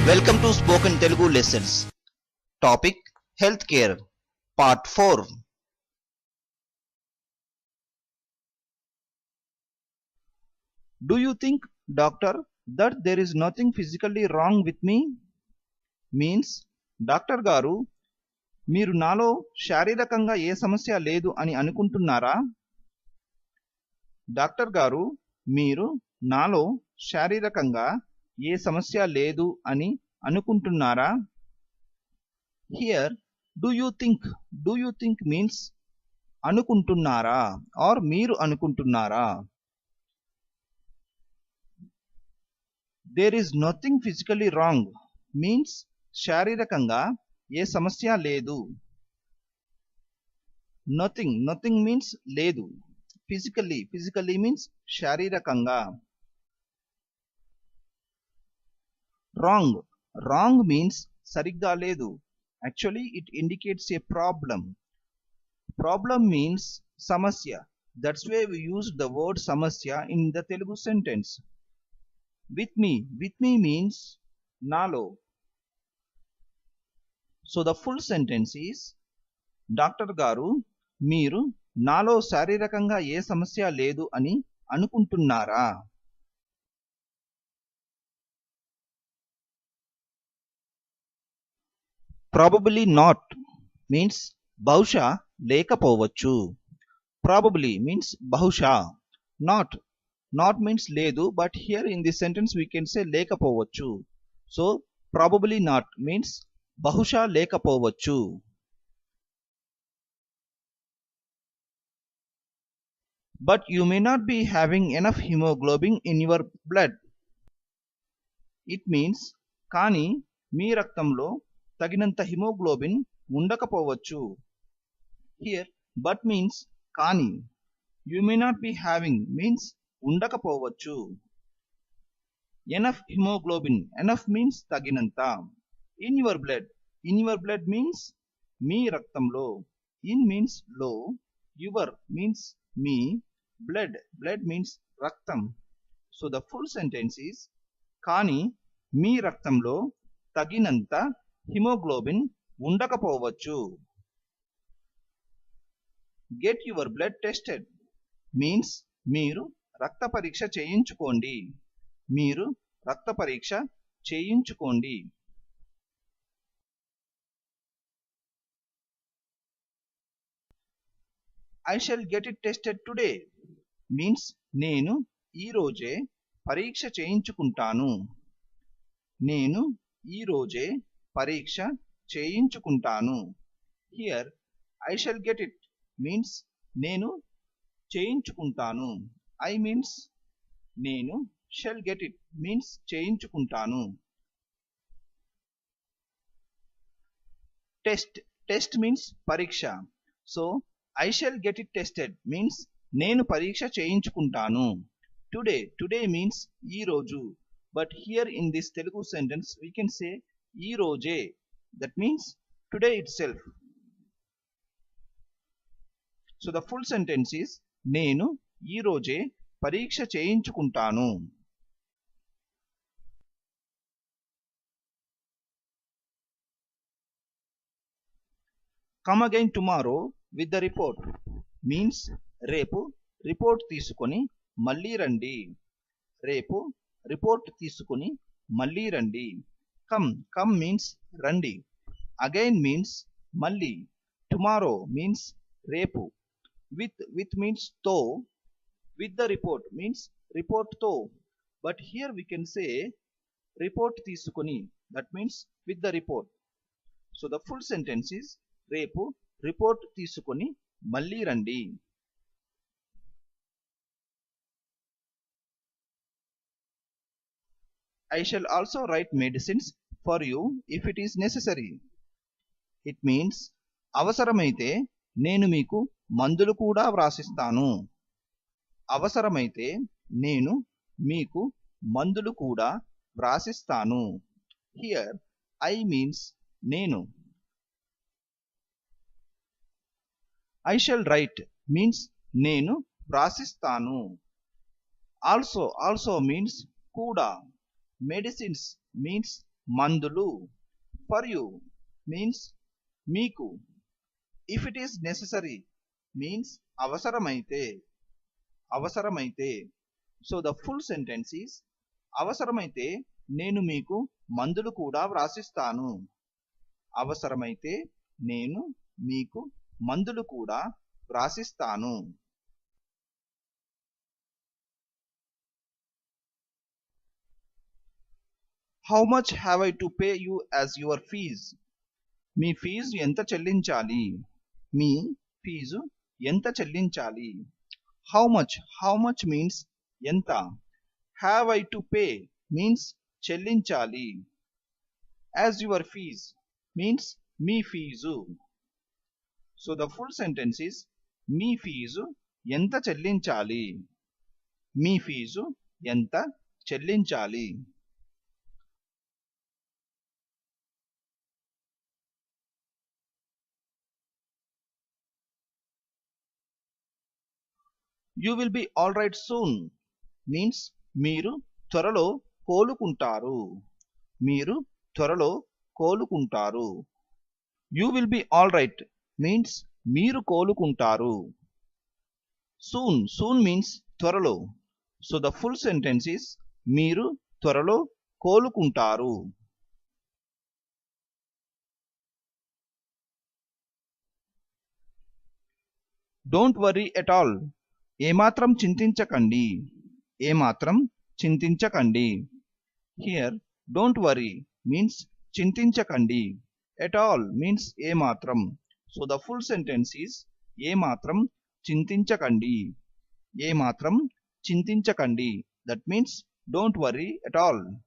Welcome to Spoken Telugu Lessons. Topic Healthcare Part 4. Do you think, doctor, that there is nothing physically wrong with me? Means, doctor గారు, మీరు నాలో శారీరకంగా ఏ సమస్య లేదు అని అనుకుంటున్నారా? డాక్టర్ గారు, మీరు నాలో శారీరకంగా ఏ సమస్య లేదు అని అనుకుంటున్నారా? Here, do you think means అనుకుంటున్నారా or మీరు అనుకుంటున్నారా? There is nothing physically wrong means శారీరకంగా ఏ సమస్య లేదు. Nothing means లేదు. Physically means శారీరకంగా. Wrong means సరిగ్గా లేదు. Actually it indicates a problem. Problem means samasya. That's why we used the word samasya in the Telugu sentence. With me means nalo. So the full sentence is, doctor గారు, మీరు నాలో శారీరకంగా ఏ సమస్య లేదు అని అనుకుంటున్నారా? Probably not means బహుశా లేకపోవచ్చు. Probably means బహుశా. Not means లేదు, but here in this sentence we can say లేకపోవచ్చు. So probably not means బహుశా లేకపోవచ్చు. But you may not be having enough hemoglobin in your blood. It means కానీ మీ రక్తంలో తగినంత హిమోగ్లోబిన్ ఉండకపోవచ్చు. Here but means కానీ. You may not be having means ఉండకపోవచ్చు. Enough hemoglobin, enough means తగినంత. In your blood means మీ రక్తంలో. In means లో. Your means me. Blood means రక్తం. So the full sentence is, కానీ మీ రక్తంలో తగినంత హిమోగ్లోబిన్ ఉండకపోవచ్చు. Get your blood tested means మీరు రక్త పరీక్ష చేయించుకోండి. మీరు రక్త పరీక్ష చేయించుకోండి. I shall get it tested today means నేను ఈ రోజే పరీక్ష చేయించుకుంటాను. నేను ఈ రోజే పరీక్ష చేయించుకుంటాను. Here I shall get it means నేను చేయించుకుంటాను. I means నేను, shall get it means చేయించుకుంటాను. Test means పరీక్ష. So I shall get it tested means నేను పరీక్ష చేయించుకుంటాను. Today means ఈ రోజు. But here in this Telugu sentence we can say ఈ రోజే. That means today itself. So the full sentence is, నేను ఈ రోజే పరీక్ష చేయించుకుంటాను. Come again tomorrow with the report means రేపు రిపోర్ట్ తీసుకొని మళ్ళీ రండి. రేపు రిపోర్ట్ తీసుకొని మళ్ళీ రండి. Come means రండి. Again means మళ్ళీ. Tomorrow means రేపు. With means తో. With the report means report తో. But here we can say report తీసుకొని. That means with the report. So the full sentence is, రేపు రిపోర్ట్ తీసుకొని మళ్ళీ రండి. I shall also write medicines for you if it is necessary. It means అవసరమైతే నేను మీకు మందులు కూడా వ్రాసిస్తాను. అవసరమైతే నేను మీకు మందులు కూడా వ్రాసిస్తాను. Here I means నేను. I shall write means నేను వ్రాసిస్తాను. Also means కూడా. Medicines means మందులు. For you means మీకు. If it is necessary means అవసరమైతే. అవసరమైతే. So the full sentence is అవసరమైతే నేను మీకు మందులు కూడా వ్రాసిస్తాను. అవసరమైతే నేను మీకు మందులు కూడా వ్రాసిస్తాను. How much have I to pay you as your fees? మీ ఫీజు ఎంత చెల్లించాలి? మీ ఫీజు ఎంత చెల్లించాలి? How much means ఎంత. Have I to pay means చెల్లించాలి. As your fees means మీ fees. So the full sentence is మీ ఫీజు ఎంత చెల్లించాలి? మీ ఫీజు ఎంత చెల్లించాలి? You will be all right soon means మీరు త్వరలో కోలుకుంటారు. మీరు త్వరలో కోలుకుంటారు. You will be all right means మీరు కోలుకుంటారు. Soon means త్వరలో. So the full sentence is మీరు త్వరలో కోలుకుంటారు. Don't worry at all. ఏమాత్రం చింతించకండి. ఏమాత్రం చింతించకండి. Here don't worry means చింతించకండి. At all means ఏమాత్రం. So the full sentence is ఏమాత్రం చింతించకండి. ఏమాత్రం చింతించకండి. That means don't worry at all.